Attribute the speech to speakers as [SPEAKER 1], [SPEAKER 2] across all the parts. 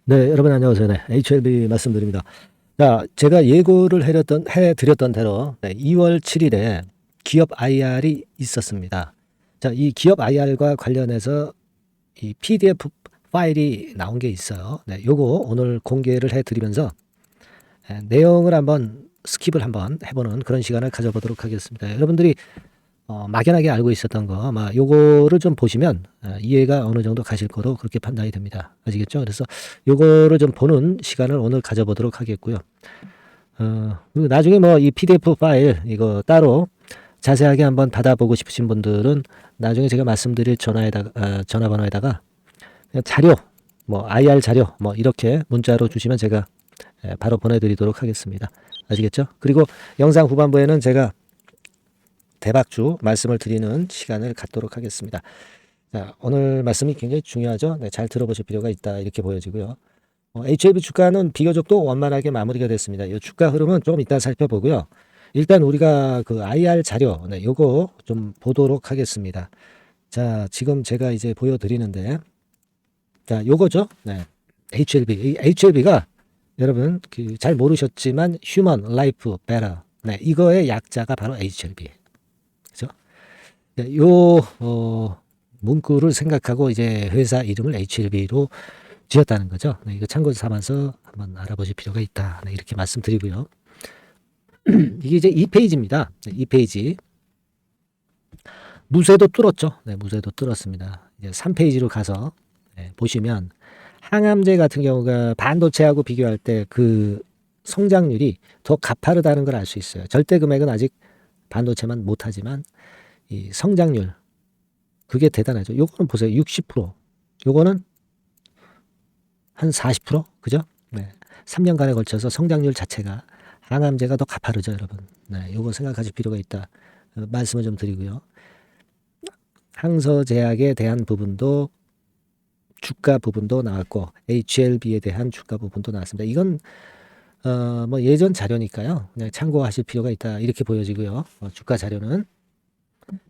[SPEAKER 1] 네, 여러분 안녕하세요. 네, HLB 말씀드립니다. 자, 제가 예고를 해드렸던 대로 2월 7일에 기업 IR이 있었습니다. 자, 이 기업 IR과 관련해서 이 PDF 파일이 나온 게 있어요. 네, 요거 오늘 공개를 해드리면서 내용을 한번 스킵을 한번 해보는 그런 시간을 가져보도록 하겠습니다. 여러분들이 막연하게 알고 있었던 거, 아마 요거를 좀 보시면 이해가 어느 정도 가실 거로 그렇게 판단이 됩니다. 아시겠죠? 그래서 요거를 좀 보는 시간을 오늘 가져보도록 하겠고요. 그리고 나중에 뭐 이 PDF 파일 이거 따로 자세하게 한번 받아보고 싶으신 분들은 나중에 제가 말씀드릴 전화번호에다가 그냥 자료, 뭐 IR 자료, 뭐 이렇게 문자로 주시면 제가 바로 보내드리도록 하겠습니다. 아시겠죠? 그리고 영상 후반부에는 제가 대박주 말씀을 드리는 시간을 갖도록 하겠습니다. 자, 오늘 말씀이 굉장히 중요하죠. 네, 잘 들어보실 필요가 있다 이렇게 보여지고요. HLB 주가는 비교적 또 원만하게 마무리가 됐습니다. 이 주가 흐름은 조금 이따 살펴보고요. 일단 우리가 그 IR 자료, 네, 요거 좀 보도록 하겠습니다. 자, 지금 제가 이제 보여드리는데, 자, 요거죠. 네, HLB. 이 HLB가 여러분 잘 모르셨지만 Human Life Better. 네, 이거의 약자가 바로 HLB. 그죠? 네, 문구를 생각하고 이제 회사 이름을 HLB로 지었다는 거죠. 네, 이거 참고 삼아서 한번 알아보실 필요가 있다. 네, 이렇게 말씀드리고요. 이게 이제 2페이지입니다. 네, 2페이지. 무쇠도 뚫었죠. 네, 무쇠도 뚫었습니다. 이제 3페이지로 가서 보시면 항암제 같은 경우가 반도체하고 비교할 때 그 성장률이 더 가파르다는 걸 알 수 있어요. 절대 금액은 아직 반도체만 못하지만 이 성장률 그게 대단하죠. 요거는 보세요. 60%. 요거는 한 40%? 그죠? 네. 3년간에 걸쳐서 성장률 자체가 항암제가 더 가파르죠, 여러분. 네. 요거 생각하실 필요가 있다. 말씀을 좀 드리고요. 항서제약에 대한 부분도 주가 부분도 나왔고 HLB에 대한 주가 부분도 나왔습니다. 이건 뭐 예전 자료니까요. 그냥 참고하실 필요가 있다. 이렇게 보여지고요. 주가 자료는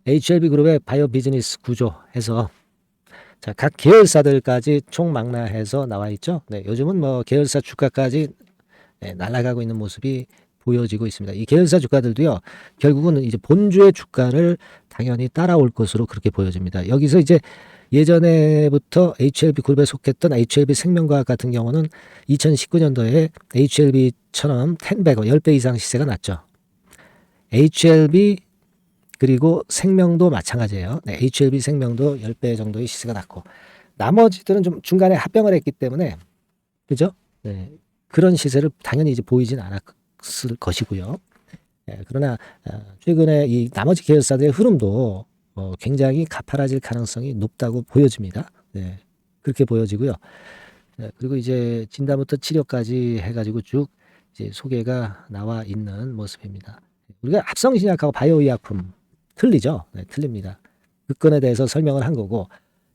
[SPEAKER 1] HLB 그룹의 바이오 비즈니스 구조해서 자, 각 계열사들까지 총망라해서 나와 있죠. 네, 요즘은 뭐 계열사 주가까지 날아가고 있는 모습이 보여지고 있습니다. 이 계열사 주가들도요, 결국은 이제 본주의 주가를 당연히 따라올 것으로 그렇게 보여집니다. 여기서 이제 예전에부터 HLB 그룹에 속했던 HLB 생명과학 같은 경우는 2019년도에 HLB처럼 10배, 10배 이상 시세가 났죠. HLB 그리고 생명도 마찬가지예요. 네, HLB 생명도 10배 정도의 시세가 났고 나머지들은 좀 중간에 합병을 했기 때문에 그죠? 네, 그런 시세를 당연히 이제 보이진 않았을 것이고요. 그러나 최근에 이 나머지 계열사들의 흐름도 굉장히 가파라질 가능성이 높다고 보여집니다. 네, 그렇게 보여지고요. 그리고 이제 진단부터 치료까지 해가지고 쭉 이제 소개가 나와 있는 모습입니다. 우리가 합성신약하고 바이오의약품 틀리죠? 네, 틀립니다. 그 건에 대해서 설명을 한 거고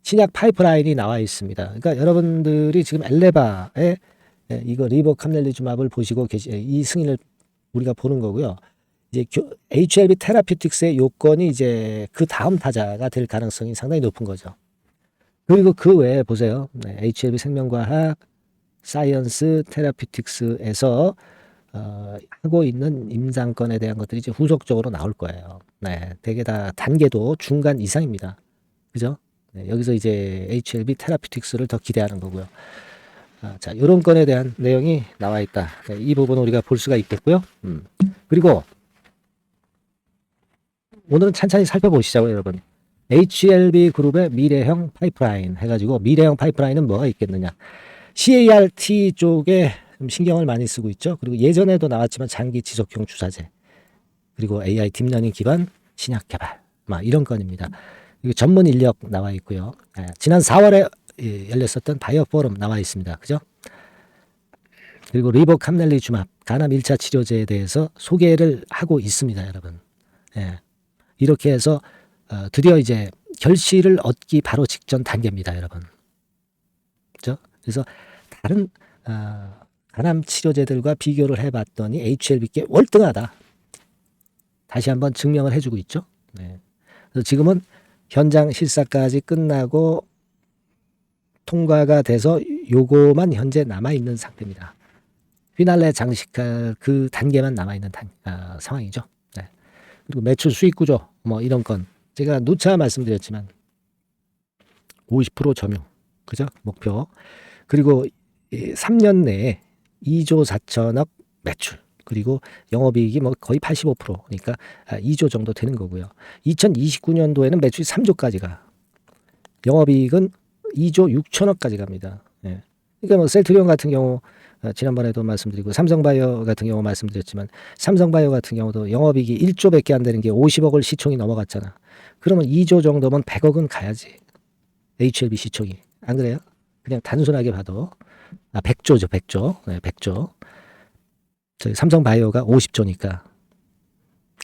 [SPEAKER 1] 신약 파이프라인이 나와 있습니다. 그러니까 여러분들이 지금 엘레바에 이거 리보캄넬리주맙을 보시고 이 승인을 우리가 보는 거고요. 이제 HLB 테라피틱스의 요건이 이제 그 다음 타자가 될 가능성이 상당히 높은 거죠. 그리고 그 외에 보세요. 네, HLB 생명과학, 사이언스, 테라피틱스에서 하고 있는 임상건에 대한 것들이 이제 후속적으로 나올 거예요. 네, 대개 다 단계도 중간 이상입니다. 그죠? 네, 여기서 이제 HLB 테라피틱스를 더 기대하는 거고요. 자, 이런 건에 대한 내용이 나와 있다. 네, 이 부분을 우리가 볼 수가 있겠고요. 그리고 오늘은 찬찬히 살펴보시자고요, 여러분. HLB 그룹의 미래형 파이프라인 해가지고 미래형 파이프라인은 뭐가 있겠느냐. CAR-T 쪽에 좀 신경을 많이 쓰고 있죠. 그리고 예전에도 나왔지만 장기 지속형 주사제 그리고 AI 딥러닝 기반 신약 개발 막 이런 건입니다. 그리고 전문 인력 나와 있고요. 지난 4월에 열렸었던 바이오 포럼 나와 있습니다. 그죠? 그리고 리보캄넬리주맙 간암 1차 치료제에 대해서 소개를 하고 있습니다, 여러분. 예. 이렇게 해서 드디어 이제 결실을 얻기 바로 직전 단계입니다, 여러분. 그죠? 그래서 다른 간암 치료제들과 비교를 해봤더니 HLB께 월등하다. 다시 한번 증명을 해주고 있죠. 네. 그래서 지금은 현장 실사까지 끝나고 통과가 돼서 요거만 현재 남아있는 상태입니다. 휘날레 장식할 그 단계만 남아있는 상황이죠. 네. 그리고 매출 수익 구조 뭐 이런 건 제가 누차 말씀드렸지만 50% 점유 그죠? 목표. 그리고 3년 내에 2조 4천억 매출 그리고 영업이익이 뭐 거의 85% 그러니까 2조 정도 되는 거고요. 2029년도에는 매출이 3조까지 가. 영업이익은 2조 6천억까지 갑니다. 예. 그러니까 뭐 셀트리온 같은 경우 지난번에도 말씀드리고 삼성바이오 같은 경우 말씀드렸지만 삼성바이오 같은 경우도 영업이익이 1조밖에 안 되는 게 50억을 시총이 넘어갔잖아. 그러면 2조 정도면 100억은 가야지. HLB 시총이. 안 그래요? 그냥 단순하게 봐도 100조죠. 100조. 네, 100조. 저희 삼성바이오가 50조니까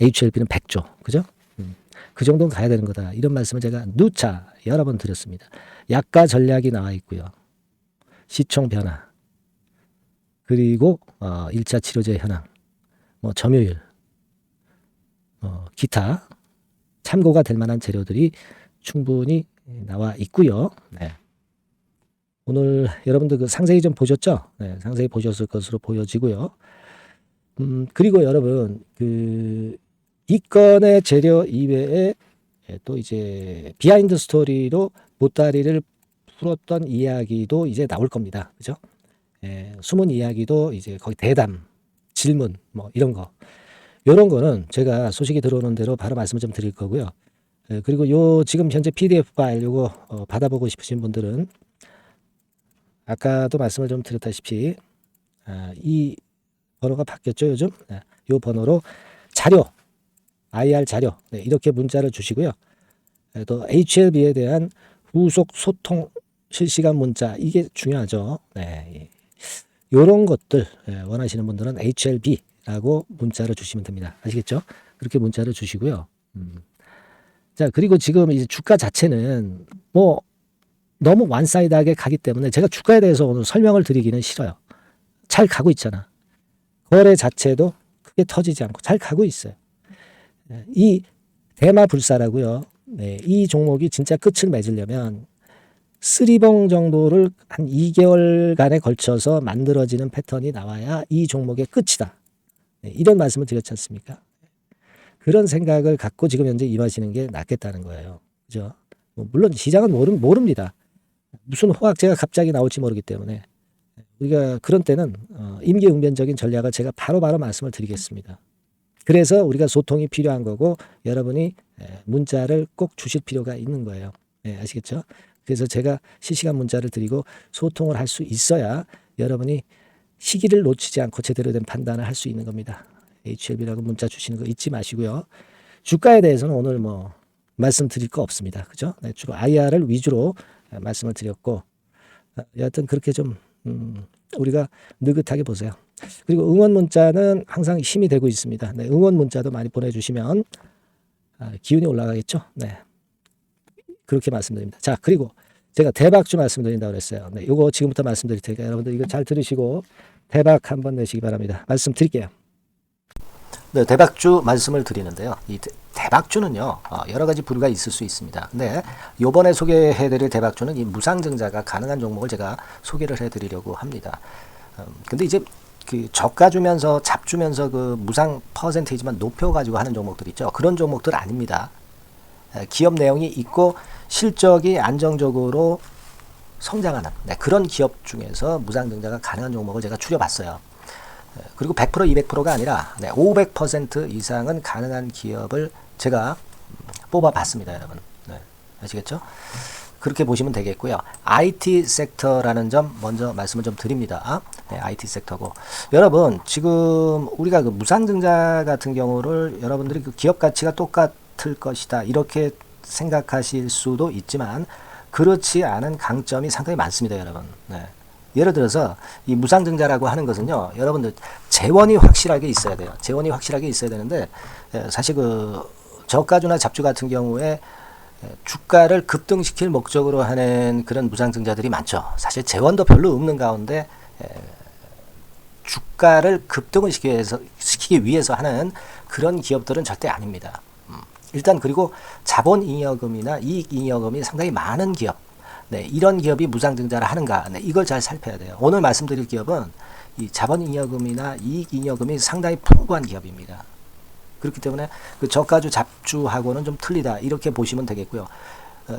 [SPEAKER 1] HLB는 100조. 그죠? 그 정도는 가야 되는 거다. 이런 말씀을 제가 누차 여러 번 드렸습니다. 약가 전략이 나와 있고요. 시총 변화. 그리고 1차 치료제 현황. 뭐 점유율. 기타 참고가 될 만한 재료들이 충분히 나와 있고요. 네. 오늘 여러분들 그 상세히 좀 보셨죠? 네, 상세히 보셨을 것으로 보여지고요. 그리고 여러분 이 건의 재료 이외에 또 이제 비하인드 스토리로 보따리를 풀었던 이야기도 이제 나올 겁니다. 그죠? 숨은 이야기도 이제 거의 대담, 질문 뭐 이런 거. 요런 거는 제가 소식이 들어오는 대로 바로 말씀을 좀 드릴 거고요. 그리고 요 지금 현재 PDF 파일 요거 받아보고 싶으신 분들은 아까도 말씀을 좀 드렸다시피 이 번호가 바뀌었죠 요즘. 요 번호로 자료 IR 자료 이렇게 문자를 주시고요. 또 HLB에 대한 후속 소통 실시간 문자 이게 중요하죠. 네. 요런 것들 원하시는 분들은 HLB라고 문자를 주시면 됩니다. 아시겠죠? 그렇게 문자를 주시고요. 자, 그리고 지금 이제 주가 자체는 뭐 너무 완사이드하게 가기 때문에 제가 주가에 대해서 오늘 설명을 드리기는 싫어요. 잘 가고 있잖아. 거래 자체도 크게 터지지 않고 잘 가고 있어요. 이 대마불사라고요. 네, 이 종목이 진짜 끝을 맺으려면 쓰리봉 정도를 한 2개월간에 걸쳐서 만들어지는 패턴이 나와야 이 종목의 끝이다. 네, 이런 말씀을 드렸지 않습니까? 그런 생각을 갖고 지금 현재 임하시는 게 낫겠다는 거예요. 그죠? 물론 시장은 모릅니다. 무슨 호황제가 갑자기 나올지 모르기 때문에 우리가 그런 때는 임기응변적인 전략을 제가 바로바로 말씀을 드리겠습니다. 그래서 우리가 소통이 필요한 거고 여러분이 문자를 꼭 주실 필요가 있는 거예요. 네, 아시겠죠? 그래서 제가 실시간 문자를 드리고 소통을 할 수 있어야 여러분이 시기를 놓치지 않고 제대로 된 판단을 할 수 있는 겁니다. HLB라고 문자 주시는 거 잊지 마시고요. 주가에 대해서는 오늘 뭐 말씀드릴 거 없습니다. 그죠? 네, 주로 IR을 위주로 말씀을 드렸고 여하튼 그렇게 좀 우리가 느긋하게 보세요. 그리고 응원 문자는 항상 힘이 되고 있습니다. 네, 응원 문자도 많이 보내주시면 기운이 올라가겠죠. 네, 그렇게 말씀드립니다. 자, 그리고 제가 대박주 말씀드린다고 그랬어요. 네, 요거 지금부터 말씀드릴 테니까 여러분들 이거 잘 들으시고 대박 한번 내시기 바랍니다. 말씀드릴게요. 네, 대박주 말씀을 드리는데요. 이 대박주는요, 여러 가지 부류가 있을 수 있습니다. 근데 요번에 소개해드릴 대박주는 이 무상증자가 가능한 종목을 제가 소개를 해드리려고 합니다. 근데 이제 그 저가 주면서 잡 주면서 그 무상 퍼센테이지만 높여가지고 하는 종목들 있죠. 그런 종목들 아닙니다. 기업 내용이 있고 실적이 안정적으로 성장하는 그런 기업 중에서 무상증자가 가능한 종목을 제가 추려봤어요. 그리고 100% 200%가 아니라 500% 이상은 가능한 기업을 제가 뽑아봤습니다, 여러분. 네, 아시겠죠? 그렇게 보시면 되겠고요. IT 섹터라는 점 먼저 말씀을 좀 드립니다. 네, IT 섹터고 여러분 지금 우리가 그 무상증자 같은 경우를 여러분들이 그 기업 가치가 똑같을 것이다 이렇게 생각하실 수도 있지만 그렇지 않은 강점이 상당히 많습니다, 여러분. 네. 예를 들어서 이 무상증자라고 하는 것은요, 여러분들 재원이 확실하게 있어야 돼요. 재원이 확실하게 있어야 되는데 사실 그 저가주나 잡주 같은 경우에 주가를 급등시킬 목적으로 하는 그런 무상증자들이 많죠. 사실 재원도 별로 없는 가운데 주가를 급등을 시키기 위해서 하는 그런 기업들은 절대 아닙니다. 일단 그리고 자본잉여금이나 이익잉여금이 상당히 많은 기업, 네, 이런 기업이 무상증자를 하는가? 네, 이걸 잘 살펴야 돼요. 오늘 말씀드릴 기업은 이 자본잉여금이나 이익잉여금이 상당히 풍부한 기업입니다. 그렇기 때문에 그 저가주 잡주하고는 좀 틀리다 이렇게 보시면 되겠고요.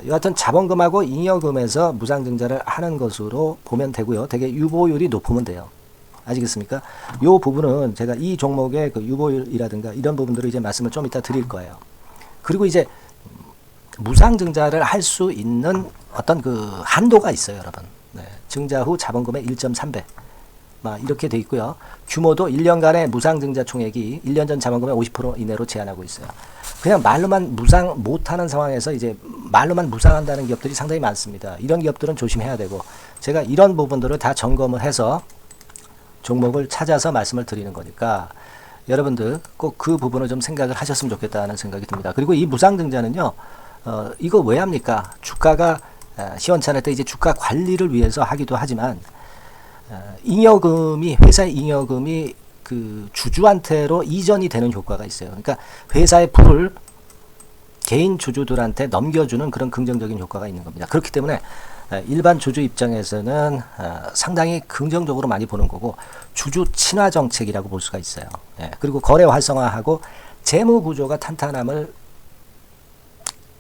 [SPEAKER 1] 여하튼 자본금하고 잉여금에서 무상증자를 하는 것으로 보면 되고요. 되게 유보율이 높으면 돼요. 아시겠습니까? 이 부분은 제가 이 종목의 그 유보율이라든가 이런 부분들을 이제 말씀을 좀 이따 드릴 거예요. 그리고 이제 무상증자를 할 수 있는 어떤 그 한도가 있어요, 여러분. 네, 증자 후 자본금의 1.3배. 이렇게 돼 있고요. 규모도 1년간의 무상증자 총액이 1년 전 자본금의 50% 이내로 제한하고 있어요. 그냥 말로만 무상 못하는 상황에서 이제 말로만 무상한다는 기업들이 상당히 많습니다. 이런 기업들은 조심해야 되고 제가 이런 부분들을 다 점검을 해서 종목을 찾아서 말씀을 드리는 거니까 여러분들 꼭 그 부분을 좀 생각을 하셨으면 좋겠다는 생각이 듭니다. 그리고 이 무상증자는요, 이거 왜 합니까? 주가가 시원찮을 때 이제 주가 관리를 위해서 하기도 하지만 잉여금이 회사의 잉여금이 그 주주한테로 이전이 되는 효과가 있어요. 그러니까 회사의 부를 개인 주주들한테 넘겨주는 그런 긍정적인 효과가 있는 겁니다. 그렇기 때문에 일반 주주 입장에서는 상당히 긍정적으로 많이 보는 거고 주주 친화 정책이라고 볼 수가 있어요. 그리고 거래 활성화하고 재무 구조가 탄탄함을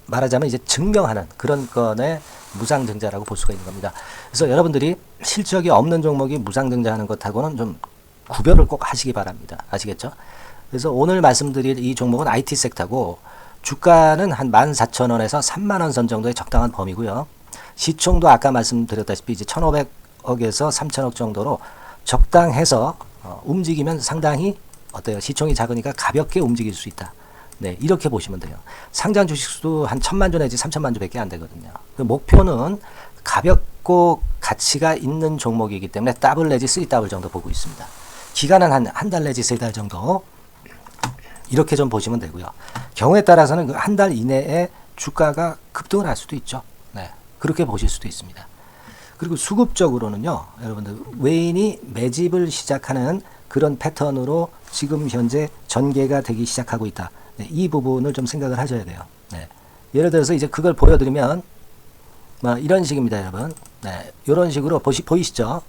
[SPEAKER 1] 말하자면 이제 증명하는 그런 건의 무상증자라고 볼 수가 있는 겁니다. 그래서 여러분들이 실적이 없는 종목이 무상증자하는 것하고는 좀 구별을 꼭 하시기 바랍니다. 아시겠죠? 그래서 오늘 말씀드릴 이 종목은 IT 섹터고 주가는 한 14,000원에서 30,000원 선 정도의 적당한 범위고요. 시총도 아까 말씀드렸다시피 이제 1,500억에서 3,000억 정도로 적당해서 움직이면 상당히 어때요? 시총이 작으니까 가볍게 움직일 수 있다. 네, 이렇게 보시면 돼요. 상장 주식수도 한 1,000만 주 내지 3,000만 주밖에 안 되거든요. 그 목표는 가볍고 가치가 있는 종목이기 때문에 더블 내지 3더블 정도 보고 있습니다. 기간은 한 달 내지 3달 정도 이렇게 좀 보시면 되고요. 경우에 따라서는 그 한 달 이내에 주가가 급등을 할 수도 있죠. 네, 그렇게 보실 수도 있습니다. 그리고 수급적으로는요, 여러분들 외인이 매집을 시작하는 그런 패턴으로 지금 현재 전개가 되기 시작하고 있다. 네, 이 부분을 좀 생각을 하셔야 돼요. 네. 예를 들어서 이제 그걸 보여드리면 이런 식입니다, 여러분. 네, 이런 식으로 보이시죠?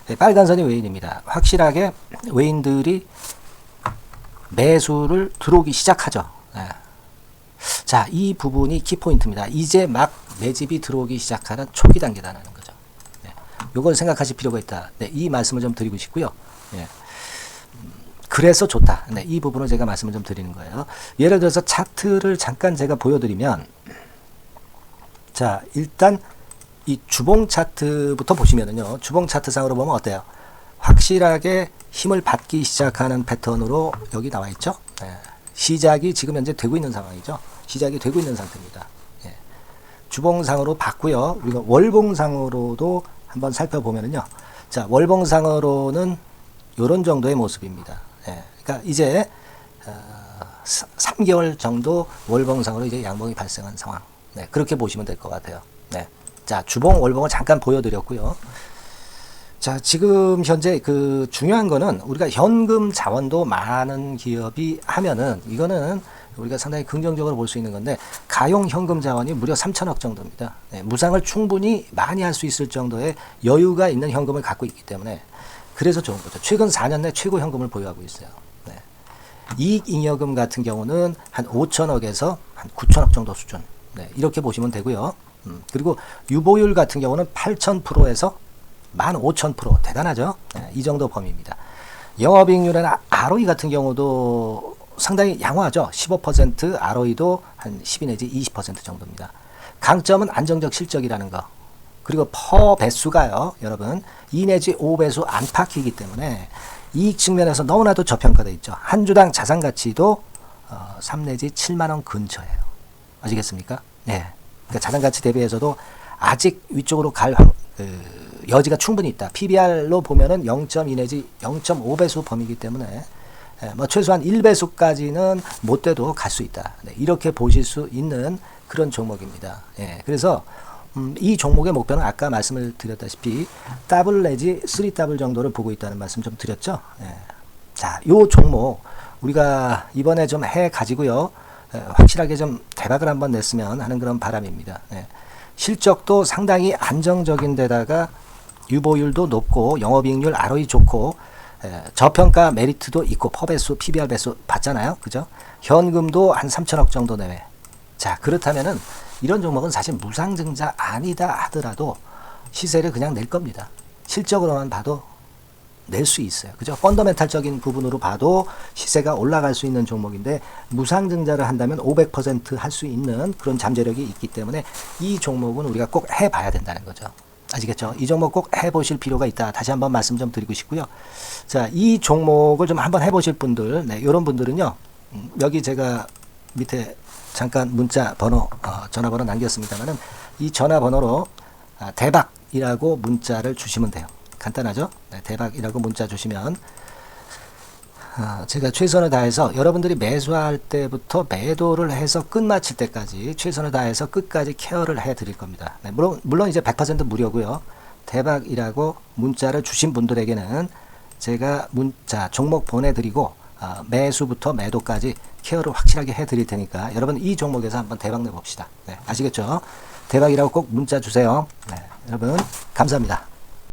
[SPEAKER 1] 네, 빨간 선이 외인입니다. 확실하게 외인들이 매수를 들어오기 시작하죠. 네. 자, 이 부분이 키포인트입니다. 이제 막 매집이 들어오기 시작하는 초기 단계다라는 거죠. 네, 이걸 생각하실 필요가 있다. 네, 이 말씀을 좀 드리고 싶고요. 네. 그래서 좋다. 네, 이 부분을 제가 말씀을 좀 드리는 거예요. 예를 들어서 차트를 잠깐 제가 보여드리면, 자, 일단 이 주봉 차트부터 보시면은요, 주봉 차트상으로 보면 어때요? 확실하게 힘을 받기 시작하는 패턴으로 여기 나와 있죠. 네. 시작이 지금 현재 되고 있는 상황이죠. 시작이 되고 있는 상태입니다. 네. 주봉상으로 봤고요. 우리가 월봉상으로도 한번 살펴보면은요, 자, 월봉상으로는 이런 정도의 모습입니다. 예, 그러니까 이제 3개월 정도 월봉상으로 이제 양봉이 발생한 상황. 네, 그렇게 보시면 될 것 같아요. 네, 자, 주봉, 월봉을 잠깐 보여드렸고요. 자, 지금 현재 그 중요한 거는 우리가 현금 자원도 많은 기업이 하면은 이거는 우리가 상당히 긍정적으로 볼 수 있는 건데 가용 현금 자원이 무려 3,000억 정도입니다. 네, 무상을 충분히 많이 할 수 있을 정도의 여유가 있는 현금을 갖고 있기 때문에 그래서 좋은 거죠. 최근 4년 내 최고 현금을 보유하고 있어요. 네. 이익잉여금 같은 경우는 한 5천억에서 한 9천억 정도 수준. 네, 이렇게 보시면 되고요. 그리고 유보율 같은 경우는 8,000%에서 15,000% 대단하죠. 네, 이 정도 범위입니다. 영업이익률이나 ROE 같은 경우도 상당히 양호하죠. 15% ROE도 한 12 내지 20% 정도입니다. 강점은 안정적 실적이라는 거. 그리고 퍼 배수가요, 여러분 2 내지 5배수 안팎이기 때문에 이익 측면에서 너무나도 저평가되어 있죠. 한 주당 자산 가치도 3 내지 7만 원 근처예요. 아시겠습니까? 네. 그러니까 자산 가치 대비해서도 아직 위쪽으로 갈 여지가 충분히 있다. PBR로 보면은 0.2 내지 0.5배수 범위이기 때문에 최소한 1배수까지는 못 돼도 갈 수 있다. 네. 이렇게 보실 수 있는 그런 종목입니다. 예. 그래서 이 종목의 목표는 아까 말씀을 드렸다시피 더블 내지 3더블 정도를 보고 있다는 말씀 좀 드렸죠. 예. 자, 요 종목 우리가 이번에 좀 해 가지고요. 확실하게 좀 대박을 한번 냈으면 하는 그런 바람입니다. 예. 실적도 상당히 안정적인 데다가 유보율도 높고 영업이익률 ROE 좋고 저평가 메리트도 있고 퍼배수 PBR 배수 봤잖아요. 그죠? 현금도 한 3천억 정도 내외. 자, 그렇다면은 이런 종목은 사실 무상증자 아니다 하더라도 시세를 그냥 낼 겁니다. 실적으로만 봐도 낼 수 있어요. 그죠? 펀더멘탈적인 부분으로 봐도 시세가 올라갈 수 있는 종목인데 무상증자를 한다면 500% 할 수 있는 그런 잠재력이 있기 때문에 이 종목은 우리가 꼭 해봐야 된다는 거죠. 아시겠죠? 이 종목 꼭 해보실 필요가 있다. 다시 한번 말씀 좀 드리고 싶고요. 자, 이 종목을 좀 한번 해보실 분들, 네, 이런 분들은요, 여기 제가 밑에 잠깐 문자 번호, 전화번호 남겼습니다만은 이 전화번호로 대박이라고 문자를 주시면 돼요. 간단하죠? 네, 대박이라고 문자 주시면 제가 최선을 다해서 여러분들이 매수할 때부터 매도를 해서 끝마칠 때까지 최선을 다해서 끝까지 케어를 해 드릴 겁니다. 네, 물론 이제 100% 무료고요. 대박이라고 문자를 주신 분들에게는 제가 문자 종목 보내드리고 매수부터 매도까지 케어를 확실하게 해 드릴 테니까 여러분 이 종목에서 한번 대박 내봅시다. 네, 아시겠죠? 대박이라고 꼭 문자 주세요. 네, 여러분 감사합니다.